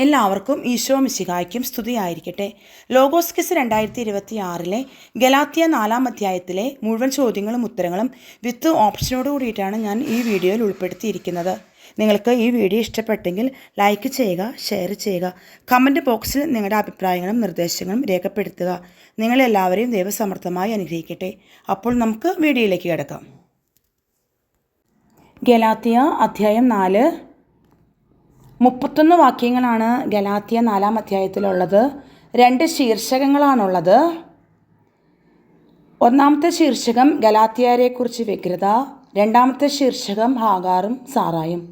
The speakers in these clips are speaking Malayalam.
എല്ലാവർക്കും ഈശോ മിശിഹായ്ക്കും സ്തുതിയായിരിക്കട്ടെ. ലോഗോസ് ക്വിസ് 2026 ഗലാത്യ 4 അധ്യായത്തിലെ മുഴുവൻ ചോദ്യങ്ങളും ഉത്തരങ്ങളും വിത്ത് ഓപ്ഷനോട് കൂടിയിട്ടാണ് ഞാൻ ഈ വീഡിയോയിൽ ഉൾപ്പെടുത്തിയിരിക്കുന്നത്. നിങ്ങൾക്ക് ഈ വീഡിയോ ഇഷ്ടപ്പെട്ടെങ്കിൽ ലൈക്ക് ചെയ്യുക, ഷെയർ ചെയ്യുക, കമൻറ്റ് ബോക്സിൽ നിങ്ങളുടെ അഭിപ്രായങ്ങളും നിർദ്ദേശങ്ങളും രേഖപ്പെടുത്തുക. നിങ്ങളെല്ലാവരെയും ദൈവസമർത്ഥമായി അനുഗ്രഹിക്കട്ടെ. അപ്പോൾ നമുക്ക് വീഡിയോയിലേക്ക് കിടക്കാം. ഗലാത്യ അധ്യായം 4 31 വാക്യങ്ങളാണ് ഗലാത്യ 4 അധ്യായത്തിലുള്ളത്. 2 ശീർഷകങ്ങളാണുള്ളത്. ഒന്നാമത്തെ ശീർഷകം ഗലാത്യരെക്കുറിച്ച് വ്യഗ്രത, രണ്ടാമത്തെ ശീർഷകം ഹാഗാറും സാറായും.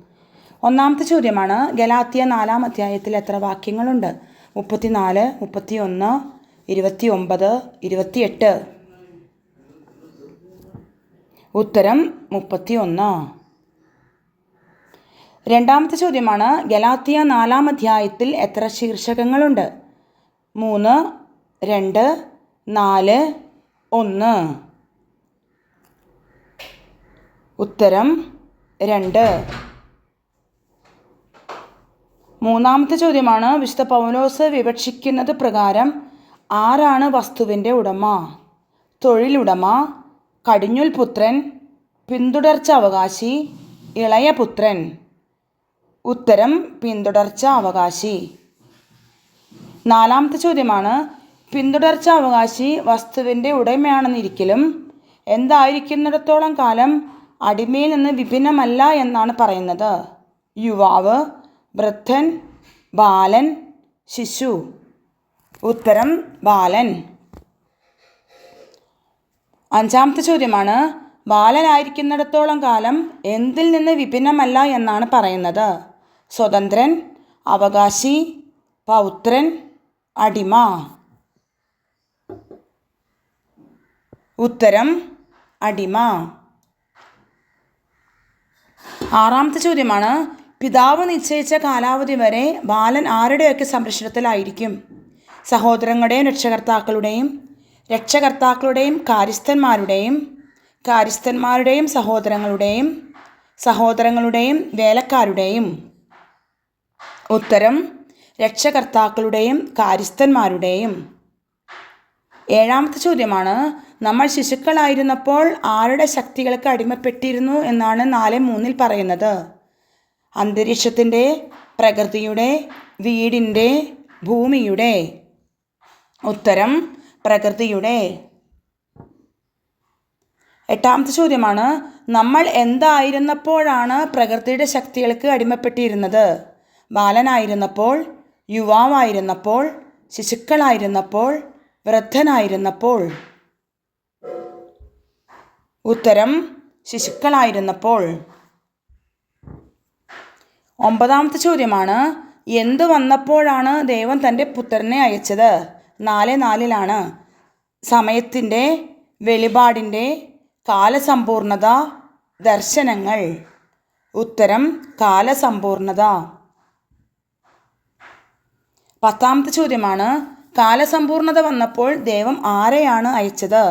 ഒന്നാമത്തെ ചോദ്യമാണ്, ഗലാത്യ 4 അധ്യായത്തിൽ എത്ര വാക്യങ്ങളുണ്ട്? 34, 31, 29, 28. ഉത്തരം 31. രണ്ടാമത്തെ ചോദ്യമാണ്, ഗലാത്യ 4 അധ്യായത്തിൽ എത്ര ശീർഷകങ്ങളുണ്ട്? 3, 2, 4, 1. ഉത്തരം 2. മൂന്നാമത്തെ ചോദ്യമാണ്, വിശുദ്ധ പൗലോസ് വിവക്ഷിക്കുന്നത് പ്രകാരം ആരാണ് വസ്തുവിൻ്റെ ഉടമ? തൊഴിലുടമ, കടിഞ്ഞൂൽ പുത്രൻ, പിന്തുടർച്ച അവകാശി, ഇളയ പുത്രൻ. ഉത്തരം പിന്തുടർച്ച അവകാശി. നാലാമത്തെ ചോദ്യമാണ്, പിന്തുടർച്ച അവകാശി വസ്തുവിൻ്റെ ഉടമയാണെന്നിരിക്കലും എന്തായിരിക്കുന്നിടത്തോളം കാലം അടിമയിൽ നിന്ന് വിഭിന്നമല്ല എന്നാണ് പറയുന്നത്. യുവാവ്, വൃദ്ധൻ, ബാലൻ, ശിശു. ഉത്തരം ബാലൻ. അഞ്ചാമത്തെ ചോദ്യമാണ്, ബാലനായിരിക്കുന്നിടത്തോളം കാലം എന്തിൽ നിന്ന് വിഭിന്നമല്ല എന്നാണ് പറയുന്നത്? സ്വതന്ത്രൻ, അവകാശി, പൗത്രൻ, അടിമ. ഉത്തരം അടിമ. ആറാമത്തെ ചോദ്യമാണ്, പിതാവ് നിശ്ചയിച്ച കാലാവധി വരെ ബാലൻ ആരുടെയൊക്കെ സംരക്ഷണത്തിലായിരിക്കും? സഹോദരങ്ങളുടെയും രക്ഷകർത്താക്കളുടെയും കാര്യസ്ഥന്മാരുടെയും സഹോദരങ്ങളുടെയും വേലക്കാരുടെയും. ഉത്തരം രക്ഷകർത്താക്കളുടെയും കാര്യസ്ഥന്മാരുടെയും. ഏഴാമത്തെ ചോദ്യമാണ്, നമ്മൾ ശിശുക്കളായിരുന്നപ്പോൾ ആരുടെ ശക്തികൾക്ക് അടിമപ്പെട്ടിരുന്നു എന്നാണ് 4:3 പറയുന്നത്? അന്തരീക്ഷത്തിൻ്റെ, പ്രകൃതിയുടെ, വീടിൻ്റെ, ഭൂമിയുടെ. ഉത്തരം പ്രകൃതിയുടെ. എട്ടാമത്തെ ചോദ്യമാണ്, നമ്മൾ എന്തായിരുന്നപ്പോഴാണ് പ്രകൃതിയുടെ ശക്തികൾക്ക് അടിമപ്പെട്ടിരുന്നത്? ബാലനായിരുന്നപ്പോൾ, യുവാവായിരുന്നപ്പോൾ, ശിശുക്കളായിരുന്നപ്പോൾ, വൃദ്ധനായിരുന്നപ്പോൾ. ഉത്തരം ശിശുക്കളായിരുന്നപ്പോൾ. ഒമ്പതാമത്തെ ചോദ്യമാണ്, എന്തു വന്നപ്പോഴാണ് ദൈവം തൻ്റെ പുത്രനെ അയച്ചത്? 4:4 സമയത്തിൻ്റെ, വെളിപാടിൻ്റെ, കാലസമ്പൂർണത, ദർശനങ്ങൾ. ഉത്തരം കാലസമ്പൂർണത. പത്താമത്തെ ചോദ്യമാണ്, കാലസമ്പൂർണത വന്നപ്പോൾ ദൈവം ആരെയാണ് അയച്ചത്?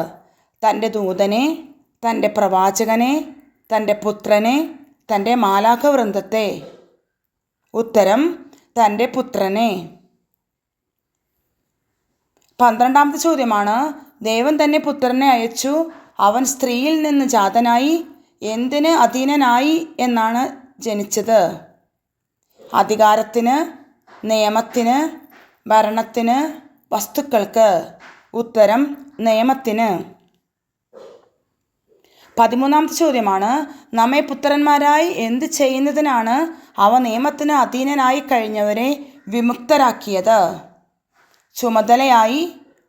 തൻ്റെ ദൂതനെ, തൻ്റെ പ്രവാചകനെ, തൻ്റെ പുത്രനെ, തൻ്റെ മാലാഖവൃന്ദത്തെ. ഉത്തരം തൻ്റെ പുത്രനെ. 12ാമത്തെ ചോദ്യമാണ്, ദൈവം തൻ്റെ പുത്രനെ അയച്ചു, അവൻ സ്ത്രീയിൽ നിന്ന് ജാതനായി, എന്തിന് അധീനനായി എന്നാണ് ജനിച്ചത്? അധികാരത്തിന്, നിയമത്തിന്, ഭരണത്തിന്, വസ്തുക്കൾക്ക്. ഉത്തരം നിയമത്തിന്. 13ാമത്തെ ചോദ്യമാണ്, നമ്മെ പുത്രന്മാരായി എന്ത് ചെയ്യുന്നതിനാണ് അവ നിയമത്തിന് അധീനനായി കഴിഞ്ഞവരെ വിമുക്തരാക്കിയത്? ചുമതലയായി,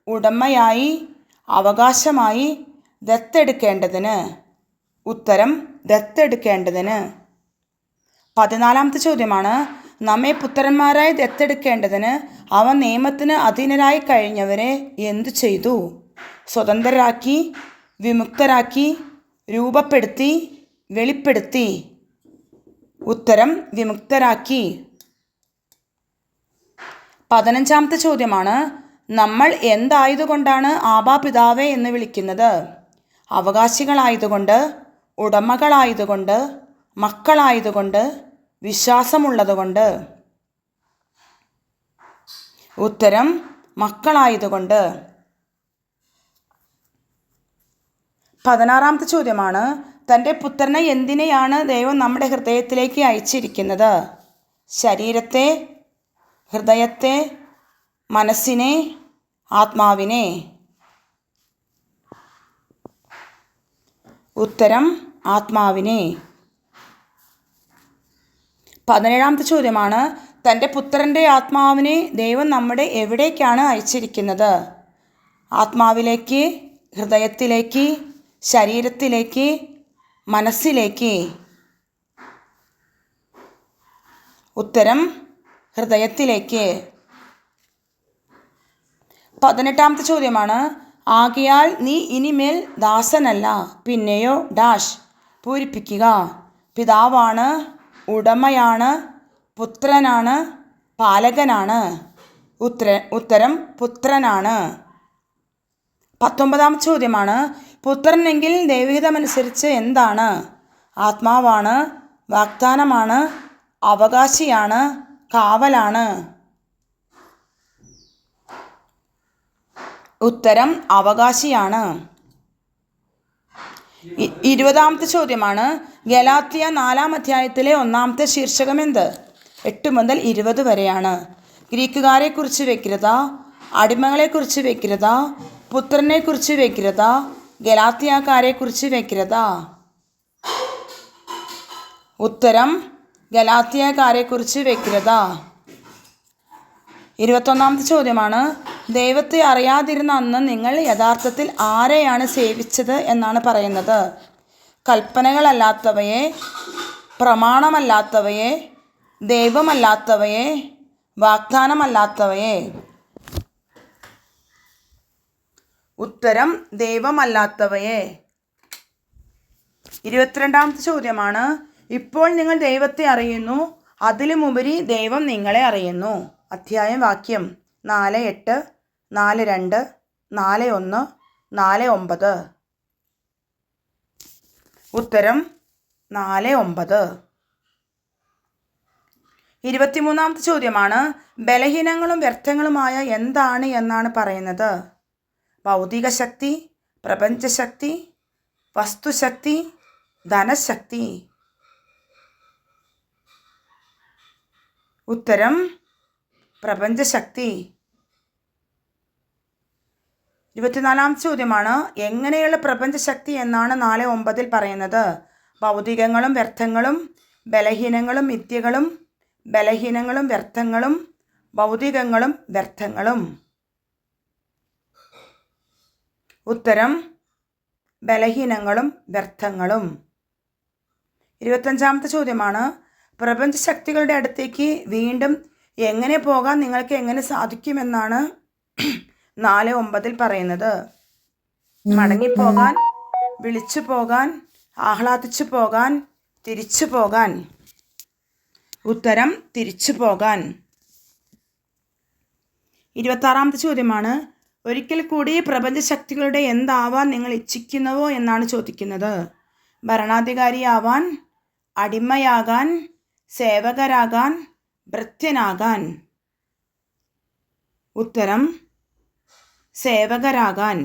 ഉടമയായി, അവകാശമായി, ദത്തെടുക്കേണ്ടതിന്. ഉത്തരം ദത്തെടുക്കേണ്ടതിന്. 14ാമത്തെ ചോദ്യമാണ്, നമ്മെ പുത്രന്മാരായി ദത്തെടുക്കേണ്ടതിന് അവ നിയമത്തിന് അധീനരായി കഴിഞ്ഞവരെ എന്തു ചെയ്തു? സ്വതന്ത്രരാക്കി, വിമുക്തരാക്കി, രൂപപ്പെടുത്തി, വെളിപ്പെടുത്തി. ഉത്തരം വിമുക്തരാക്കി. 15ാമത്തെ ചോദ്യമാണ്, നമ്മൾ എന്തായതുകൊണ്ടാണ് ആബാ പിതാവേ എന്ന് വിളിക്കുന്നത്? അവകാശികളായതുകൊണ്ട്, ഉടമകളായതുകൊണ്ട്, മക്കളായതുകൊണ്ട്, വിശ്വാസമുള്ളതുകൊണ്ട്. ഉത്തരം മക്കളായതുകൊണ്ട്. 16ാമത്തെ ചോദ്യമാണ്, തൻ്റെ പുത്രനെ എന്തിനെയാണ് ദൈവം നമ്മുടെ ഹൃദയത്തിലേക്ക് അയച്ചിരിക്കുന്നത്? ശരീരത്തെ, ഹൃദയത്തെ, മനസ്സിനെ, ആത്മാവിനെ? ഉത്തരം ആത്മാവിനെ. 17ാമത്തെ ചോദ്യമാണ്, തൻ്റെ പുത്രൻ്റെ ആത്മാവിനെ ദൈവം നമ്മുടെ എവിടേക്കാണ് അയച്ചിരിക്കുന്നത്? ആത്മാവിലേക്ക്, ഹൃദയത്തിലേക്ക്, ശരീരത്തിലേക്ക്, മനസ്സിലേക്ക്? ഉത്തരം ഹൃദയത്തിലേക്ക്. 18ാമത്തെ ചോദ്യമാണ്, ആകയാൽ നീ ഇനിമേൽ ദാസനല്ല, പിന്നെയോ ഡാഷ് പൂരിപ്പിക്കുക. പിതാവാണ്, ഉടമയാണ്, പുത്രനാണ്, പാലകനാണ്? ഉത്തരം പുത്രനാണ്. 19ാമത്തെ ചോദ്യമാണ്, പുത്രനെങ്കിൽ ദൈവഹിതമനുസരിച്ച് എന്താണ്? ആത്മാവാണ്, വാഗ്ദാനമാണ്, അവകാശിയാണ്, കാവലാണ്? ഉത്തരം അവകാശിയാണ്. 20ാമത്തെ ചോദ്യമാണ്, ഗലാത്യ 4-ാം അധ്യായത്തിലെ 1-ാമത്തെ ശീർഷകം എന്ത്? 8 മുതൽ 20 വരെയാണ്. ഗ്രീക്കുകാരെക്കുറിച്ച് വ്യഗ്രത, അടിമകളെക്കുറിച്ച് വ്യഗ്രത, പുത്രനെക്കുറിച്ച് വ്യഗ്രത, ഗലാത്യക്കാരെക്കുറിച്ച് വ്യഗ്രത? ഉത്തരം ഗലാത്യക്കാരെക്കുറിച്ച് വ്യഗ്രത. 21ാമത്തെ ചോദ്യമാണ്, ദൈവത്തെ അറിയാതിരുന്ന അന്ന് നിങ്ങൾ യഥാർത്ഥത്തിൽ ആരെയാണ് സേവിച്ചത് എന്നാണ് പറയുന്നത്? കൽപ്പനകളല്ലാത്തവയെ, പ്രമാണമല്ലാത്തവയെ, ദൈവമല്ലാത്തവയെ, വാഗ്ദാനമല്ലാത്തവയെ? ഉത്തരം ദൈവമല്ലാത്തവയെ. 22ാമത്തെ ചോദ്യമാണ്, ഇപ്പോൾ നിങ്ങൾ ദൈവത്തെ അറിയുന്നു, അതിലുമുപരി ദൈവം നിങ്ങളെ അറിയുന്നു. അധ്യായം വാക്യം 4:8, 4:2, 4:1, 4:9? ഉത്തരം 4:9. 23ാമത്തെ ചോദ്യമാണ്, ബലഹീനങ്ങളും വ്യർത്ഥങ്ങളുമായ എന്താണ് എന്നാണ് പറയുന്നത്? ഭൗതിക ശക്തി, പ്രപഞ്ചശക്തി, വസ്തുശക്തി, ധനശക്തി? ഉത്തരം പ്രപഞ്ചശക്തി. 24ാമത്തെ ചോദ്യമാണ്, എങ്ങനെയുള്ള പ്രപഞ്ചശക്തി എന്നാണ് 4:9 പറയുന്നത്? ഭൗതികങ്ങളും വ്യർത്ഥങ്ങളും, ബലഹീനങ്ങളും മിഥ്യകളും, ബലഹീനങ്ങളും വ്യർത്ഥങ്ങളും, ഭൗതികങ്ങളും വ്യർത്ഥങ്ങളും? ഉത്തരം ബലഹീനങ്ങളും വ്യർത്ഥങ്ങളും. 25ാമത്തെ ചോദ്യമാണ്, പ്രപഞ്ചശക്തികളുടെ അടുത്തേക്ക് വീണ്ടും എങ്ങനെ പോകാൻ നിങ്ങൾക്ക് എങ്ങനെ സാധിക്കുമെന്നാണ് 4:9 പറയുന്നത്? മടങ്ങിപ്പോകാൻ, വിളിച്ചു പോകാൻ, ആഹ്ലാദിച്ചു പോകാൻ, തിരിച്ചു പോകാൻ? ഉത്തരം തിരിച്ചു പോകാൻ. 26ാമത്തെ ചോദ്യമാണ്, ഒരിക്കൽ കൂടി പ്രപഞ്ചശക്തികളുടെ എന്താവാൻ നിങ്ങൾ ഇച്ഛിക്കുന്നുവോ എന്നാണ് ചോദിക്കുന്നത്? ഭരണാധികാരിയാവാൻ, അടിമയാകാൻ, സേവകരാകാൻ, ഭൃത്യനാകാൻ? ഉത്തരം സേവകരാകാൻ.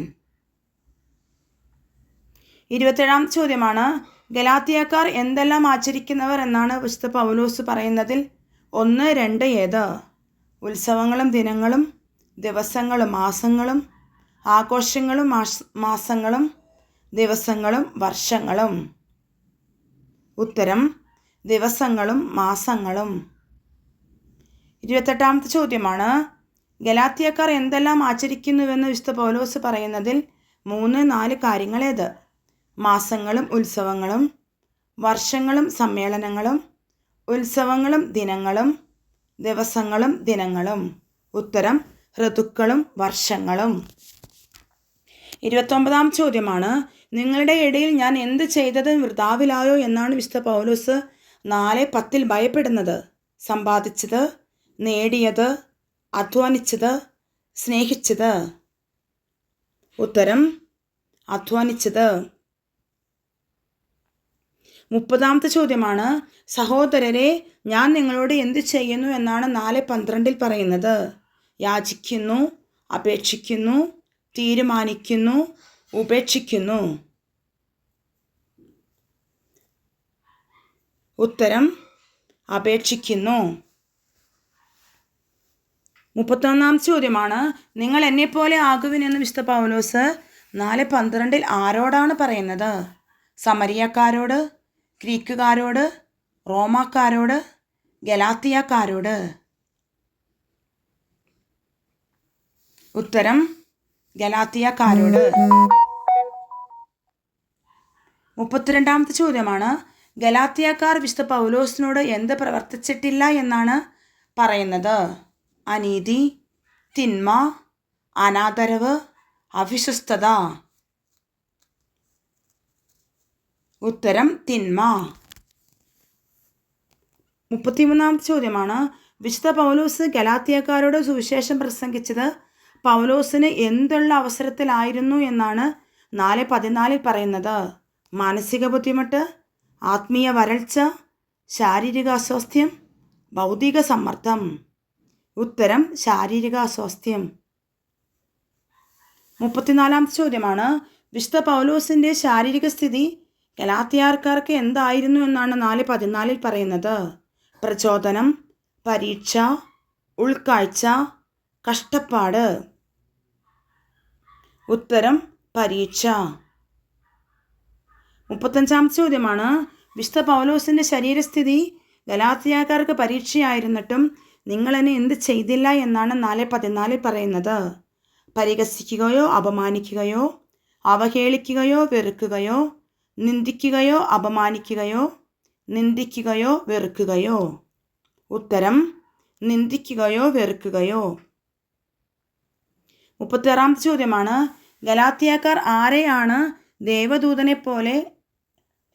27ാമത്തെ ചോദ്യമാണ്, ഗലാത്യക്കാർ എന്തെല്ലാം ആചരിക്കുന്നവർ എന്നാണ് വിശുദ്ധ പൗലോസ് പറയുന്നതിൽ 1, 2 ഏത്? ഉത്സവങ്ങളും ദിനങ്ങളും, ദിവസങ്ങളും മാസങ്ങളും, ആഘോഷങ്ങളും മാസങ്ങളും, ദിവസങ്ങളും വർഷങ്ങളും? ഉത്തരം ദിവസങ്ങളും മാസങ്ങളും. 28ാമത്തെ ചോദ്യമാണ്, ഗലാത്യക്കാർ എന്തെല്ലാം ആചരിക്കുന്നുവെന്ന് വിശുദ്ധ പൗലോസ് പറയുന്നതിൽ 3, 4 കാര്യങ്ങൾ ഏത്? മാസങ്ങളും ഉത്സവങ്ങളും, വർഷങ്ങളും സമ്മേളനങ്ങളും, ഉത്സവങ്ങളും ദിനങ്ങളും, ദിവസങ്ങളും ദിനങ്ങളും? ഉത്തരം ഋതുക്കളും വർഷങ്ങളും. 29ാമത്തെ ചോദ്യമാണ്, നിങ്ങളുടെ ഇടയിൽ ഞാൻ എന്ത് ചെയ്തത് വൃഥാവിലായോ എന്നാണ് വിശുദ്ധ പൗലോസ് 4:10 ഭയപ്പെടുന്നത്? സമ്പാദിച്ചത്, നേടിയത്, അധ്വാനിച്ചത്, സ്നേഹിച്ചത്? ഉത്തരം അധ്വാനിച്ചത്. 30ാമത്തെ ചോദ്യമാണ്, സഹോദരരെ ഞാൻ നിങ്ങളോട് എന്ത് ചെയ്യുന്നു എന്നാണ് 4:12 പറയുന്നത്? യാചിക്കുന്നു, അപേക്ഷിക്കുന്നു, തീരുമാനിക്കുന്നു, ഉപേക്ഷിക്കുന്നു. ഉത്തരം അപേക്ഷിക്കുന്നു. 31 ചോദ്യമാണ്. നിങ്ങൾ എന്നെപ്പോലെ ആകുവിനെന്ന് വിശുദ്ധ പൗലോസ് 4:12 ആരോടാണ് പറയുന്നത്? സമരിയക്കാരോട്, ഗ്രീക്കുകാരോട്, റോമാക്കാരോട്, ഗലാത്തിയക്കാരോട്? ഉത്തരം ഗലാത്തിയക്കാരോട്. 32 ചോദ്യമാണ്. ഗലാത്തിയക്കാർ വിശുദ്ധ പൗലോസിനോട് എന്ത് പ്രവർത്തിച്ചിട്ടില്ല എന്നാണ് പറയുന്നത്? അനീതി, തിന്മ, അനാദരവ്, അവിശ്വസ്തത. ഉത്തരം തിന്മ. 33 ചോദ്യമാണ്. വിശുദ്ധ പൗലോസ് ഗലാത്തിയക്കാരോട് സുവിശേഷം പ്രസംഗിച്ചത് പൗലോസിന് എന്തുള്ള അവസരത്തിലായിരുന്നു എന്നാണ് 4:14 പറയുന്നത്? മാനസിക ബുദ്ധിമുട്ട്, ആത്മീയ വരൾച്ച, ശാരീരിക അസ്വാസ്ഥ്യം, ഭൗതിക സമ്മർദ്ദം. ഉത്തരം ശാരീരിക അസ്വാസ്ഥ്യം. 34 ചോദ്യമാണ്. വിശുദ്ധ പൗലോസിൻ്റെ ശാരീരിക സ്ഥിതി ഗലാത്യക്കാർക്ക് എന്തായിരുന്നു എന്നാണ് 4:14 പറയുന്നത്? പ്രചോദനം, പരീക്ഷ, ഉൾക്കാഴ്ച, കഷ്ടപ്പാട്. ഉത്തരം പരീക്ഷ. 35 ചോദ്യമാണ്. വിശുദ്ധ പൗലോസിൻ്റെ ശരീരസ്ഥിതി ഗലാത്യക്കാർക്ക് പരീക്ഷയായിരുന്നിട്ടും നിങ്ങൾ എന്നെ എന്ത് ചെയ്തില്ല എന്നാണ് 4:14 പറയുന്നത്? പരിഹസിക്കുകയോ അപമാനിക്കുകയോ അവഹേളിക്കുകയോ വെറുക്കുകയോ നിന്ദിക്കുകയോ അപമാനിക്കുകയോ നിന്ദിക്കുകയോ വെറുക്കുകയോ? ഉത്തരം നിന്ദിക്കുകയോ വെറുക്കുകയോ. 36 ചോദ്യമാണ്. ഗലാത്യക്കാർ ആരെയാണ് ദേവദൂതനെ പോലെ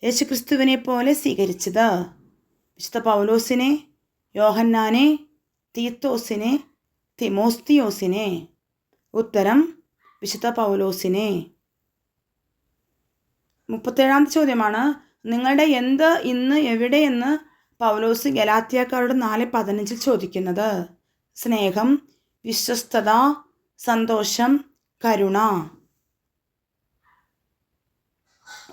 യേശുക്രിസ്തുവിനെ പോലെ സ്വീകരിച്ചത്? വിശുദ്ധ പൗലോസിനെ, യോഹന്നാനെ, തീത്തോസിനെ, തിമോസ്തിയോസിനെ? ഉത്തരം വിശുദ്ധ പൗലോസിനെ. 37 ചോദ്യമാണ്. നിങ്ങളുടെ എന്ത്, ഇന്ന്, എവിടെയെന്ന് പൗലോസ് ഗലാത്യക്കാരോട് 4:15 ചോദിക്കുന്നത്? സ്നേഹം, വിശ്വസ്തത, സന്തോഷം, കരുണ.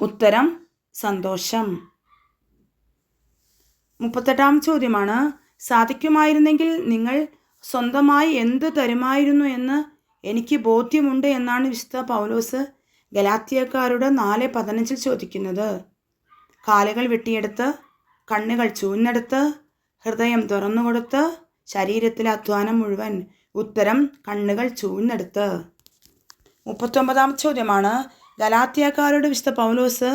ഉത്തരം സന്തോഷം. 38 ചോദ്യമാണ്. സാധിക്കുമായിരുന്നെങ്കിൽ നിങ്ങൾ സ്വന്തമായി എന്ത് തരുമായിരുന്നു എന്ന് എനിക്ക് ബോധ്യമുണ്ട് എന്നാണ് വിശുദ്ധ പൗലോസ് ഗലാത്യക്കാരോട് 4:15 ചോദിക്കുന്നത്? കാലുകൾ വെട്ടിയെടുത്ത്, കണ്ണുകൾ ചൂന്നെടുത്ത്, ഹൃദയം തുറന്നുകൊടുത്ത്, ശരീരത്തിലെ അധ്വാനം മുഴുവൻ? ഉത്തരം കണ്ണുകൾ ചൂന്നെടുത്ത്. 39 ചോദ്യമാണ്. ഗലാത്യക്കാരോട് വിശുദ്ധ പൗലോസ്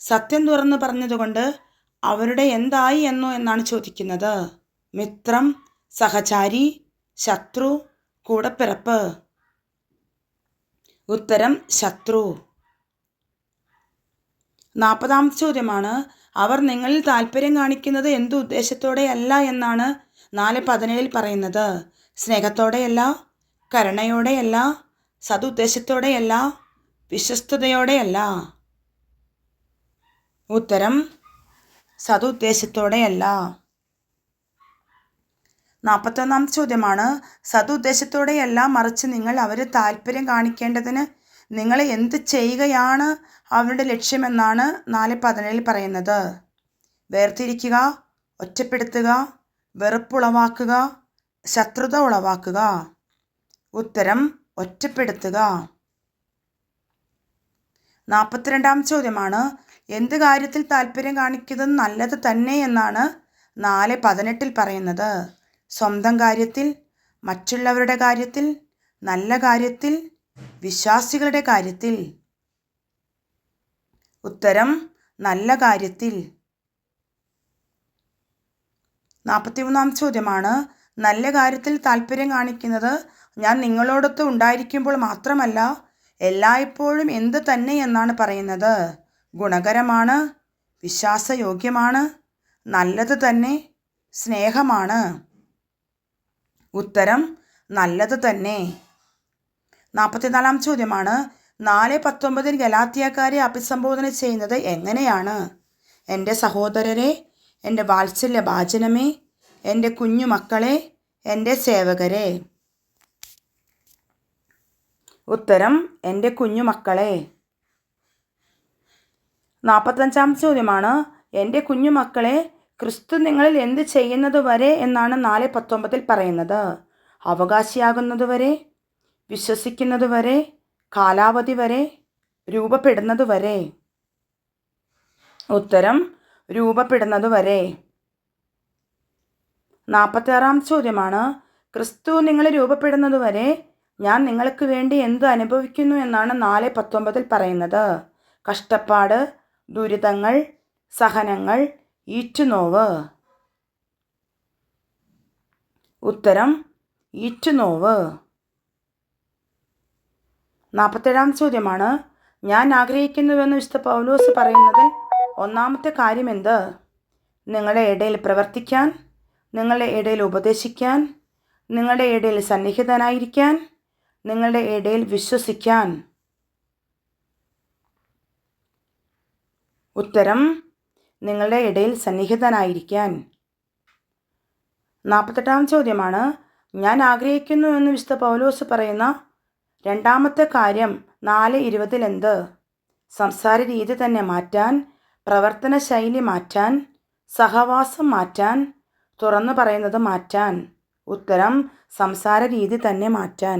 സത്യം തുറന്ന് പറഞ്ഞതുകൊണ്ട് അവരുടെ എന്തായി എന്നാണ് ചോദിക്കുന്നത്? മിത്രം, സഹചാരി, ശത്രു, കൂടപ്പിറപ്പ്? ഉത്തരം ശത്രു. 40 ചോദ്യമാണ്. അവർ നിങ്ങളിൽ താല്പര്യം കാണിക്കുന്നത് എന്ത് ഉദ്ദേശത്തോടെയല്ല എന്നാണ് 4:17 പറയുന്നത്? സ്നേഹത്തോടെയല്ല, കരുണയോടെയല്ല, സതുദ്ദേശത്തോടെയല്ല, വിശ്വസ്തയോടെയല്ല? ഉത്തരം സതുദ്ദേശത്തോടെയല്ല. 41 ചോദ്യമാണ്. സതുദ്ദേശത്തോടെയല്ല, മറിച്ച് നിങ്ങൾ അവരെ താല്പര്യം കാണിക്കേണ്ടതിന് നിങ്ങൾ എന്ത് ചെയ്യുകയാണ് അവരുടെ ലക്ഷ്യമെന്നാണ് 4:17 പറയുന്നത്? വേർതിരിക്കുക, ഒറ്റപ്പെടുത്തുക, വെറുപ്പുളവാക്കുക, ശത്രുത ഉളവാക്കുക? ഉത്തരം ഒറ്റപ്പെടുത്തുക. 42 ചോദ്യമാണ്. എന്ത് കാര്യത്തിൽ താല്പര്യം കാണിക്കുന്നത് നല്ലത് തന്നെ എന്നാണ് 4:18 പറയുന്നത്? സ്വന്തം കാര്യത്തിൽ, മറ്റുള്ളവരുടെ കാര്യത്തിൽ, നല്ല കാര്യത്തിൽ, വിശ്വാസികളുടെ കാര്യത്തിൽ? ഉത്തരം നല്ല കാര്യത്തിൽ. 43 ചോദ്യമാണ്. നല്ല കാര്യത്തിൽ താല്പര്യം കാണിക്കുന്നത് ഞാൻ നിങ്ങളോടൊത്ത് ഉണ്ടായിരിക്കുമ്പോൾ മാത്രമല്ല, എല്ലായ്പ്പോഴും എന്ത് തന്നെ എന്നാണ് പറയുന്നത്? ഗുണകരമാണ്, വിശ്വാസയോഗ്യമാണ്, നല്ലത് തന്നെ, സ്നേഹമാണ്? ഉത്തരം നല്ലത് തന്നെ. 44 ചോദ്യമാണ്. 4:19 ഗലാത്യക്കാരെ അഭിസംബോധന ചെയ്യുന്നത് എങ്ങനെയാണ്? എൻ്റെ സഹോദരരെ, എൻ്റെ വാത്സല്യ ഭാജനമേ, എൻ്റെ കുഞ്ഞു മക്കളെ, എൻ്റെ സേവകരെ? ഉത്തരം എൻ്റെ കുഞ്ഞുമക്കളെ. 45 ചോദ്യമാണ്, എൻ്റെ കുഞ്ഞുമക്കളെ ക്രിസ്തു നിങ്ങളിൽ എന്ത് ചെയ്യുന്നതുവരെ എന്നാണ് 4:19 പറയുന്നത്. അവകാശിയാകുന്നതുവരെ, വിശ്വസിക്കുന്നതുവരെ, കാലാവധി വരെ, രൂപപ്പെടുന്നതുവരെ. ഉത്തരം രൂപപ്പെടുന്നതുവരെ. 46 ചോദ്യമാണ്, ക്രിസ്തു നിങ്ങൾ രൂപപ്പെടുന്നതുവരെ ഞാൻ നിങ്ങൾക്ക് വേണ്ടി എന്ത് അനുഭവിക്കുന്നു എന്നാണ് 4:19 പറയുന്നത്. കഷ്ടപ്പാട്, ദുരിതങ്ങൾ, സഹനങ്ങൾ, ഈറ്റുനോവ്. ഉത്തരം ഈറ്റുനോവ്. 47 ചോദ്യമാണ്, ഞാൻ ആഗ്രഹിക്കുന്നുവെന്ന് വിശുദ്ധ പൗലോസ് പറയുന്നതിൽ ഒന്നാമത്തെ കാര്യം എന്ത്? നിങ്ങളുടെ ഇടയിൽ പ്രവർത്തിക്കാൻ, നിങ്ങളുടെ ഇടയിൽ ഉപദേശിക്കാൻ, നിങ്ങളുടെ ഇടയിൽ സന്നിഹിതനായിരിക്കാൻ, നിങ്ങളുടെ ഇടയിൽ വിശ്വസിക്കാൻ. ഉത്തരം നിങ്ങളുടെ ഇടയിൽ സന്നിഹിതനായിരിക്കാൻ. 48 ചോദ്യമാണ്, ഞാൻ ആഗ്രഹിക്കുന്നു എന്ന് വിശുദ്ധ പൗലോസ് പറയുന്ന രണ്ടാമത്തെ കാര്യം 4:20 എന്ത്? സംസാര രീതി തന്നെ മാറ്റാൻ, പ്രവർത്തന ശൈലി മാറ്റാൻ, സഹവാസം മാറ്റാൻ, തുറന്നു പറയുന്നത് മാറ്റാൻ. ഉത്തരം സംസാര രീതി തന്നെ മാറ്റാൻ.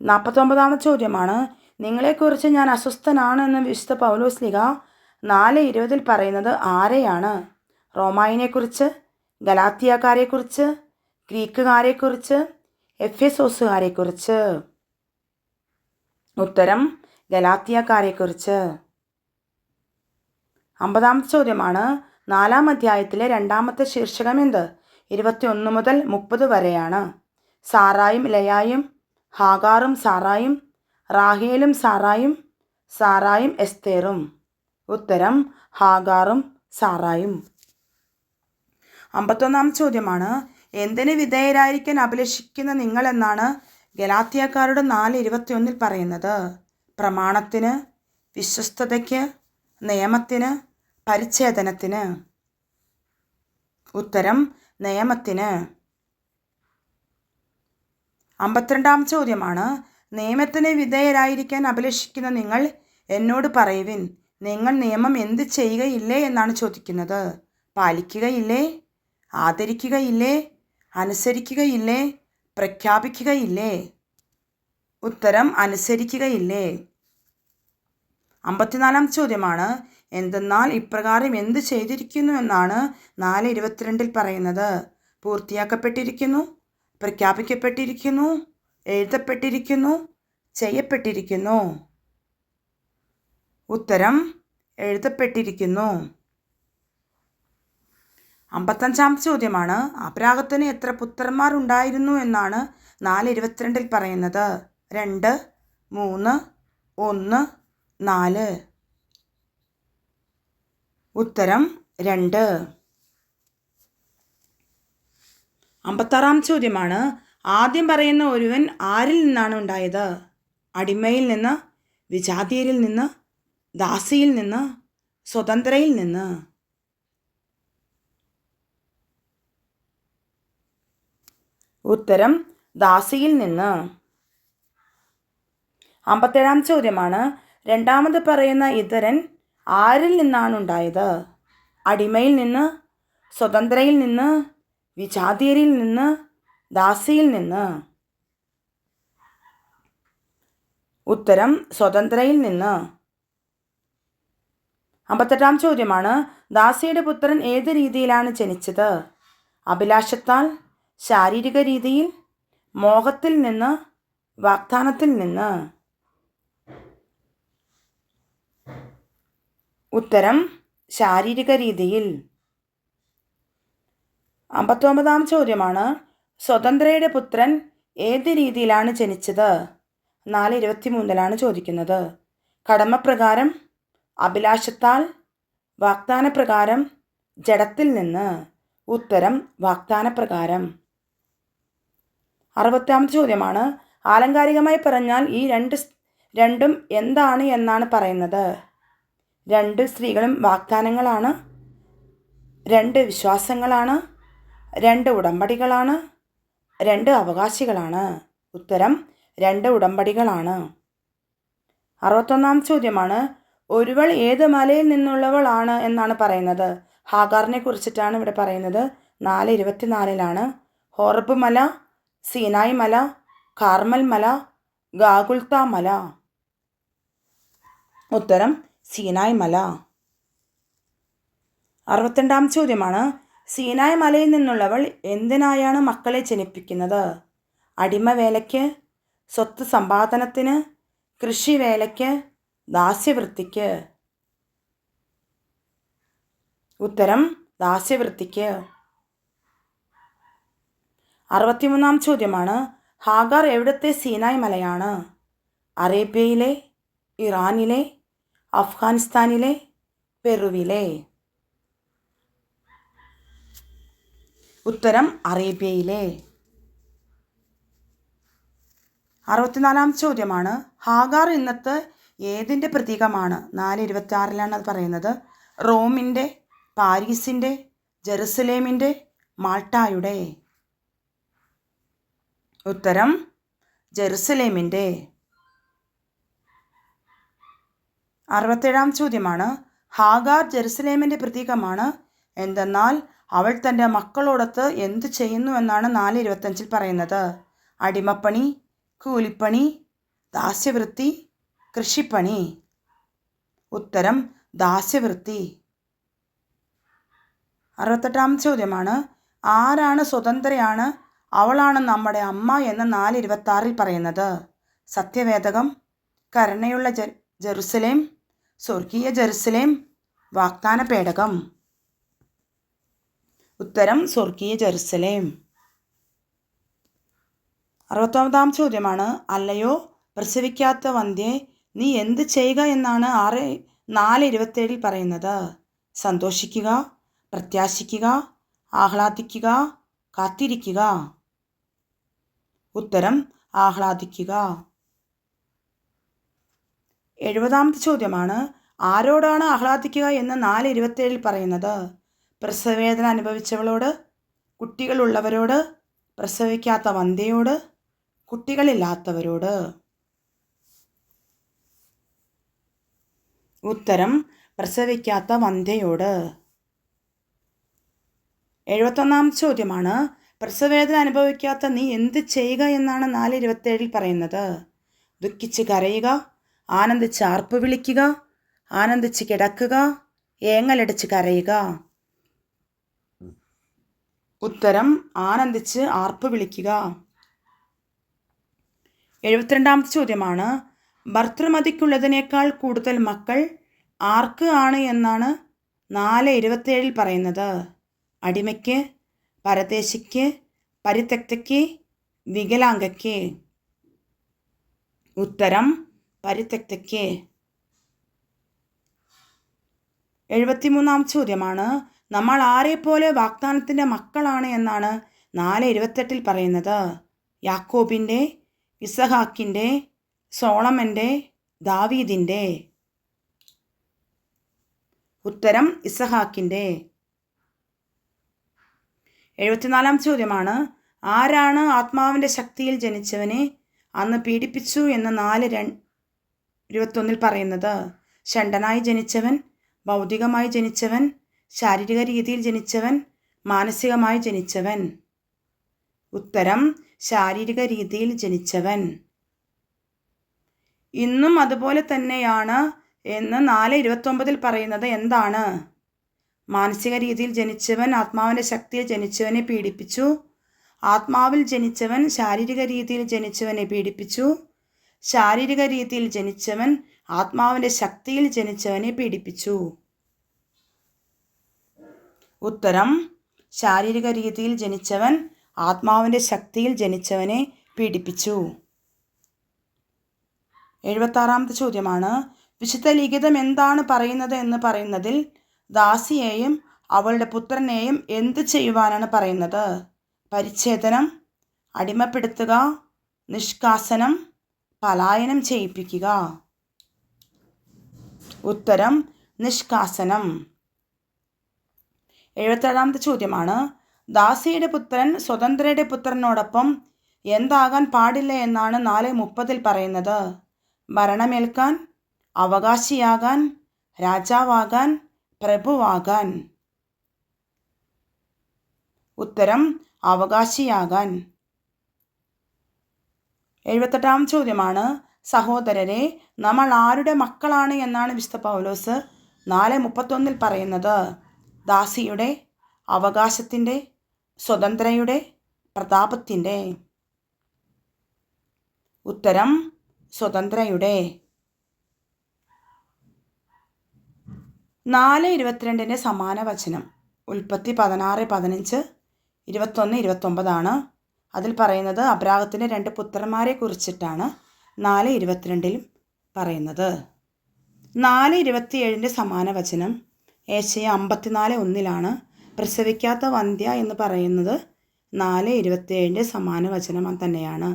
49 ചോദ്യമാണ്, നിങ്ങളെക്കുറിച്ച് ഞാൻ അസ്വസ്ഥനാണ് എന്ന് വിശുദ്ധ പൗലോസ്ലീഹ 4:20 പറയുന്നത് ആരെയാണ്? റോമായിനെക്കുറിച്ച്, ഗലാത്യക്കാരെക്കുറിച്ച്, ഗ്രീക്കുകാരെക്കുറിച്ച്, എഫെസോസുകാരെക്കുറിച്ച്. ഉത്തരം ഗലാത്യക്കാരെക്കുറിച്ച്. 50 ചോദ്യമാണ്, 4 അധ്യായത്തിലെ രണ്ടാമത്തെ ശീർഷകം എന്ത്? 21 മുതൽ 30 വരെയാണ്. സാറായും ലെയായും, ഹാഗാറും സാറായും, റാഹേലും സാറായും, സാറായും എസ്തേറും. ഉത്തരം ഹാഗാറും സാറായും. 51 ചോദ്യമാണ്, എന്തിന് വിധേയരായിരിക്കാൻ അഭിലഷിക്കുന്ന നിങ്ങൾ എന്നാണ് ഗലാത്യക്കാരുടെ 4:21 പറയുന്നത്? പ്രമാണത്തിന്, വിശ്വസ്തതയ്ക്ക്, നിയമത്തിന്, പരിച്ഛേദനത്തിന്. ഉത്തരം നിയമത്തിന്. 52 ചോദ്യമാണ്, നിയമത്തിന് വിധേയരായിരിക്കാൻ അഭിലഷിക്കുന്ന നിങ്ങൾ എന്നോട് പറയുവിൻ, നിങ്ങൾ നിയമം എന്ത് ചെയ്യുകയില്ലേ എന്നാണ് ചോദിക്കുന്നത്. പാലിക്കുകയില്ലേ, ആദരിക്കുകയില്ലേ, അനുസരിക്കുകയില്ലേ, പ്രഖ്യാപിക്കുകയില്ലേ? ഉത്തരം അനുസരിക്കുകയില്ലേ. 54 ചോദ്യമാണ്, എന്തെന്നാൽ ഇപ്രകാരം എന്ത് ചെയ്തിരിക്കുന്നു എന്നാണ് 4:22 പറയുന്നത്? പൂർത്തിയാക്കപ്പെട്ടിരിക്കുന്നു, പ്രഖ്യാപിക്കപ്പെട്ടിരിക്കുന്നു, എഴുതപ്പെട്ടിരിക്കുന്നു, ചെയ്യപ്പെട്ടിരിക്കുന്നു. ഉത്തരം എഴുതപ്പെട്ടിരിക്കുന്നു. 55 ചോദ്യമാണ്, അബ്രാഹത്തിന് എത്ര പുത്രന്മാർ ഉണ്ടായിരുന്നു എന്നാണ് 4:22 പറയുന്നത്? 2, 3, 1, 4. ഉത്തരം 2. 56 ചോദ്യമാണ്, ആദ്യം പറയുന്ന ഒരുവൻ ആരിൽ നിന്നാണ് ഉണ്ടായത്? അടിമയിൽ നിന്ന്, വിജാതീയരിൽ നിന്ന്, ദാസിയിൽ നിന്ന്, സ്വതന്ത്രയിൽ നിന്ന്. ഉത്തരം ദാസിയിൽ നിന്ന്. 57 ചോദ്യമാണ്, രണ്ടാമത് പറയുന്ന ഇതരൻ ആരിൽ നിന്നാണ് ഉണ്ടായത്? അടിമയിൽ നിന്ന്, സ്വതന്ത്രയിൽ നിന്ന്, വിജാതീയരിൽ നിന്ന്, ദാസിയിൽ നിന്ന്. ഉത്തരം സ്വതന്ത്രയിൽ നിന്ന്. 58 ചോദ്യമാണ്, ദാസിയുടെ പുത്രൻ ഏത് രീതിയിലാണ് ജനിച്ചത്? അഭിലാഷത്താൽ, ശാരീരിക രീതിയിൽ, മോഹത്തിൽ നിന്ന്, വാഗ്ദാനത്തിൽ നിന്ന്. ഉത്തരം ശാരീരിക രീതിയിൽ. 59 ചോദ്യമാണ്, സ്വതന്ത്രയുടെ പുത്രൻ ഏത് രീതിയിലാണ് ജനിച്ചത്? 4:23 ചോദിക്കുന്നത്. കടമപ്രകാരം, അഭിലാഷത്താൽ, വാഗ്ദാനപ്രകാരം, ജഡത്തിൽ നിന്ന്. ഉത്തരം വാഗ്ദാനപ്രകാരം. 60 ചോദ്യമാണ്, ആലങ്കാരികമായി പറഞ്ഞാൽ ഈ രണ്ടും എന്താണ് എന്നാണ് പറയുന്നത്? 2 സ്ത്രീകളും വാഗ്ദാനങ്ങളാണ്, 2 വിശ്വാസങ്ങളാണ്, 2 ഉടമ്പടികളാണ്, 2 അവകാശികളാണ്. ഉത്തരം 2 ഉടമ്പടികളാണ്. 61 ചോദ്യമാണ്, ഒരുവൾ ഏത് മലയിൽ നിന്നുള്ളവളാണ് എന്നാണ് പറയുന്നത്? ഹാഗാറിനെ കുറിച്ചിട്ടാണ് ഇവിടെ പറയുന്നത്. 4:24 ഹോറബ് മല, സീനായ് മല, കാർമൽ മല, ഗാഗുൽത്ത മല. ഉത്തരം സീനായ് മല. 62 ചോദ്യമാണ്, സീനായ് മലയിൽ നിന്നുള്ളവൾ എന്തിനായാണ് മക്കളെ ജനിപ്പിക്കുന്നത്? അടിമവേലയ്ക്ക്, സ്വത്ത് സമ്പാദനത്തിന്, കൃഷിവേലയ്ക്ക്, ദാസ്യവൃത്തിക്ക്. ഉത്തരം ദാസ്യവൃത്തിക്ക്. 63 ചോദ്യമാണ്, ഹാഗാർ എവിടുത്തെ സീനായ് മലയാണ്? അറേബ്യയിലെ, ഇറാനിലെ, അഫ്ഗാനിസ്ഥാനിലെ, പെറുവിലെ. ഉത്തരം അറേബ്യയിലെ. 64 ചോദ്യമാണ്, ഹാഗാർ ഇന്നത്തെ ഏതിൻ്റെ പ്രതീകമാണ്? 4:26 അത് പറയുന്നത്. റോമിൻ്റെ, പാരീസിൻ്റെ, ജെറുസലേമിൻ്റെ, മാൾട്ടായുടെ. ഉത്തരം ജെറുസലേമിൻ്റെ. 67 ചോദ്യമാണ്, ഹാഗാർ ജെറുസലേമിൻ്റെ പ്രതീകമാണ് എന്തെന്നാൽ അവൾ തൻ്റെ മക്കളോടൊത്ത് എന്തു ചെയ്യുന്നുവെന്നാണ് 4:25 പറയുന്നത്? അടിമപ്പണി, കൂലിപ്പണി, ദാസ്യവൃത്തി, കൃഷിപ്പണി. ഉത്തരം ദാസ്യവൃത്തി. 68 ചോദ്യമാണ്, ആരാണ് സ്വതന്ത്രയാണ്, അവളാണ് നമ്മുടെ അമ്മ എന്ന് 4:26 പറയുന്നത്? സത്യവേദകം, കരുണയുള്ള ജെറുസലേം, സ്വർഗീയ ജെറുസലേം, വാഗ്ദാന പേടകം. ഉത്തരം സ്വർഗീയ ജെറുസലേം. 69 ചോദ്യമാണ്, അല്ലയോ പ്രസവിക്കാത്ത വന്ധ്യേ, നീ എന്ത് ചെയ്യുക എന്നാണ് 4:27 പറയുന്നത്? സന്തോഷിക്കുക, പ്രത്യാശിക്കുക, ആഹ്ലാദിക്കുക, കാത്തിരിക്കുക. ഉത്തരം ആഹ്ലാദിക്കുക. 70 ചോദ്യമാണ്, ആരോടാണ് ആഹ്ലാദിക്കുക എന്ന് 4:27 പറയുന്നത്? പ്രസവവേദന അനുഭവിച്ചവളോട്, കുട്ടികളുള്ളവരോട്, പ്രസവിക്കാത്ത വന്ധ്യയോട്, കുട്ടികളില്ലാത്തവരോട്. ഉത്തരം പ്രസവിക്കാത്ത വന്ധ്യയോട്. 71 ചോദ്യമാണ്, പ്രസവവേദന അനുഭവിക്കാത്ത നീ എന്ത് ചെയ്യുക എന്നാണ് 4:27 പറയുന്നത്? ദുഃഖിച്ച് കരയുക, ആനന്ദിച്ച് ആർപ്പ് വിളിക്കുക, ആനന്ദിച്ച് കിടക്കുക, ഏങ്ങലടിച്ച് കരയുക. ഉത്തരം ആനന്ദിച്ച് ആർപ്പ് വിളിക്കുക. 72 ചോദ്യമാണ്, ഭർതൃമതിക്കുള്ളതിനേക്കാൾ കൂടുതൽ മക്കൾ ആർക്ക് ആണ് എന്നാണ് 4:27 പറയുന്നത്? അടിമയ്ക്ക്, പരദേശിക്ക്, പരിത്യക്തയ്ക്ക്, വികലാംഗയ്ക്ക്. ഉത്തരം പരിത്യക്തയ്ക്ക്. 73 ചോദ്യമാണ്, നമ്മൾ ആരെപ്പോലെ വാഗ്ദാനത്തിൻ്റെ മക്കളാണ് എന്നാണ് 4:28 പറയുന്നത്? യാക്കോബിൻ്റെ, ഇസഹാക്കിൻ്റെ, സോളമൻ്റെ, ദാവീദിൻ്റെ. ഉത്തരം ഇസഹാക്കിൻ്റെ. 74 ചോദ്യമാണ്, ആരാണ് ആത്മാവിൻ്റെ ശക്തിയിൽ ജനിച്ചവനെ അന്ന് പീഡിപ്പിച്ചു എന്ന് 4:21 പറയുന്നത്? ഷണ്ഡനായി ജനിച്ചവൻ, ഭൗതികമായി ജനിച്ചവൻ, ശാരീരിക രീതിയിൽ ജനിച്ചവൻ, മാനസികമായി ജനിച്ചവൻ. ഉത്തരം ശാരീരിക രീതിയിൽ ജനിച്ചവൻ. ഇന്നും അതുപോലെ തന്നെയാണ് എന്ന് 4:29 പറയുന്നത് എന്താണ്? മാനസിക രീതിയിൽ ജനിച്ചവൻ ആത്മാവിൻ്റെ ശക്തിയിൽ ജനിച്ചവനെ പീഡിപ്പിച്ചു, ആത്മാവിൽ ജനിച്ചവൻ ശാരീരിക രീതിയിൽ ജനിച്ചവനെ പീഡിപ്പിച്ചു, ശാരീരിക രീതിയിൽ ജനിച്ചവൻ ആത്മാവിൻ്റെ ശക്തിയിൽ ജനിച്ചവനെ പീഡിപ്പിച്ചു. ഉത്തരം ശാരീരിക രീതിയിൽ ജനിച്ചവൻ ആത്മാവിൻ്റെ ശക്തിയിൽ ജനിച്ചവനെ പീഡിപ്പിച്ചു. 76 ചോദ്യമാണ്, വിശുദ്ധ ലിഖിതം എന്താണ് പറയുന്നത് എന്ന് പറയുന്നതിൽ ദാസിയെയും അവളുടെ പുത്രനെയും എന്ത് ചെയ്യുവാനാണ് പറയുന്നത്? പരിച്ഛേദനം, അടിമപ്പെടുത്തുക, നിഷ്കാസനം, പലായനം ചെയ്യിപ്പിക്കുക. ഉത്തരം നിഷ്കാസനം. 77 ചോദ്യമാണ്, ദാസിയുടെ പുത്രൻ സ്വതന്ത്രയുടെ പുത്രനോടൊപ്പം എന്താകാൻ പാടില്ല എന്നാണ് 4:30 പറയുന്നത്? ഭരണമേൽക്കാൻ, അവകാശിയാകാൻ, രാജാവാകാൻ, പ്രഭുവാകാൻ. ഉത്തരം അവകാശിയാകാൻ. 78ാം ചോദ്യമാണ്. സഹോദരരെ, നമ്മൾ ആരുടെ മക്കളാണ് എന്നാണ് വിശുദ്ധ പൗലോസ് 4:31 പറയുന്നത്? ദാസിയുടെ, അവകാശത്തിൻ്റെ, സ്വതന്ത്രയുടെ, പ്രതാപത്തിൻ്റെ. ഉത്തരം സ്വതന്ത്രയുടെ. 4:22 സമാന വചനം ഉൽപ്പത്തി 16:15, 21-29 അതിൽ പറയുന്നത് അബ്രാഹത്തിന് 2 പുത്രന്മാരെ കുറിച്ചിട്ടാണ് 4:22 പറയുന്നത്. 4:27 സമാന വചനം ഏശയ്യ 54:1 പ്രസവിക്കാത്ത വന്ധ്യ എന്ന് പറയുന്നത് 4:27 സമാന വചനം തന്നെയാണ്.